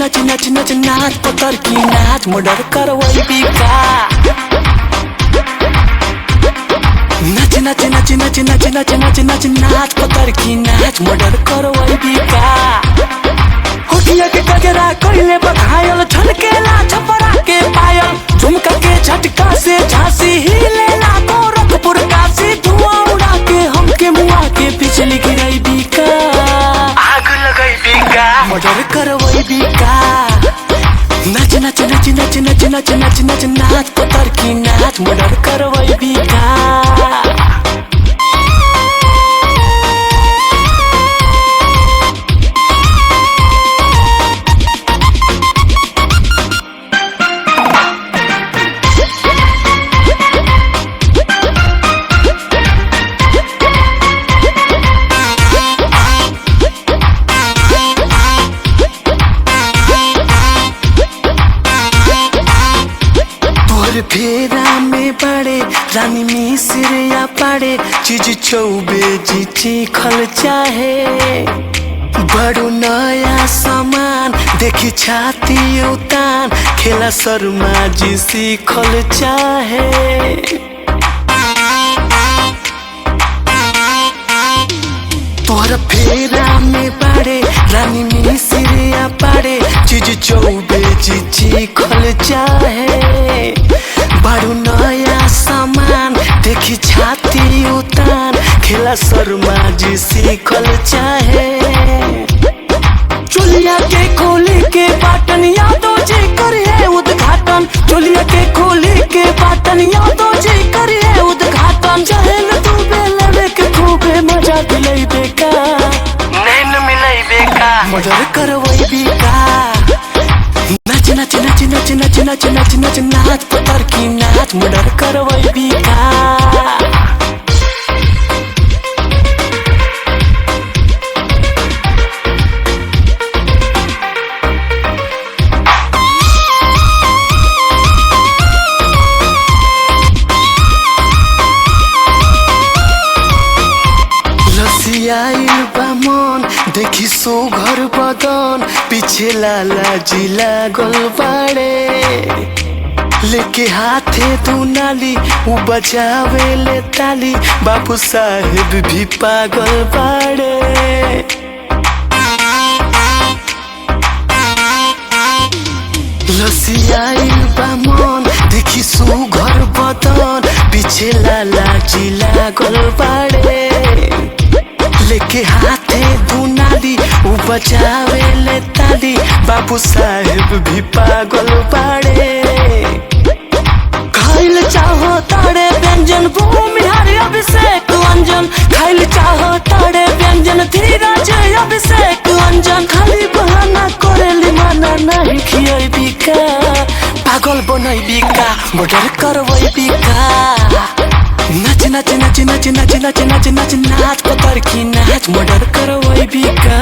नाच नाच नाच नाच पतर की नाच मर्डर करवाई बिका नाच नाच नाच नाच नाच नाच नाच नाच नाच पतर की नाच मर्डर करवाई बिका होठिया के गजरा कोइले बघायल छलकेला छपरा के पायल झुमका के झटका से झांसी हिलेला गोरखपुर काशी धुआं उड़ा के हमके मुआ के बिजली गिराई बिका आग लगाई बिका मर्डर करवाई बिका नाच नाच नाच नाच नाच नाच नाच नाच नाच पतर की नाच मर्डर करवाई बिका फेरा में बड़े रानी मिस्र या पड़े चीज चौबे जी चीखल चाहे बड़ो नया सामान देखी छाती उतान खेला शर्मा जी सीखल चाहे तोहरा फेरा में बड़े रानी मिस्र या पड़े चीज चौबे जी चीखल चाहे बड़ो नया सामान देखी छाती उतान खेला शर्मा जी सीखल चाहे चोलिया के खोली के बाटन यादव जी करिए उद्घाटन चोलिया के खोली के बाटन यादव जी करिए उद्घाटन चहल तू बेलवे के खूबे मजा दिलाई बेका नैन मिलाई बेका मर्डर करवाई बिका नाच नाच नाच नाच नाच नाच नाच नाच नाच पतर की नाच मर्डर करवाई बिका लसियाइल बा मन देखी सो घर बदन पीछे लाला जी लागल बाड़े लेके हाथे दुनाली उ बजावे ले ताली बाबू साहेब भी पागल बाड़े लसियाइल बा मन देखी सो घर बदन पीछे लाला जी लागल बाड़े लेके हाथे दुनाली उ बजावे ले ताली बाबू साहेब भी पागल बाड़े खाइल चाहो ताड़े व्यंजन भूमिहारी अभिषेक अंजन खाइल चाहो ताड़े व्यंजन धीरज अभिषेक अंजन खाली बहाना करेली माना नहीं खियाई बिका पागल बनाई बिका मर्डर करवाई बिका नाच नाच नाच नाच नाच नाच नाच नाच नाच पतर की नाच मर्डर करवाई बिका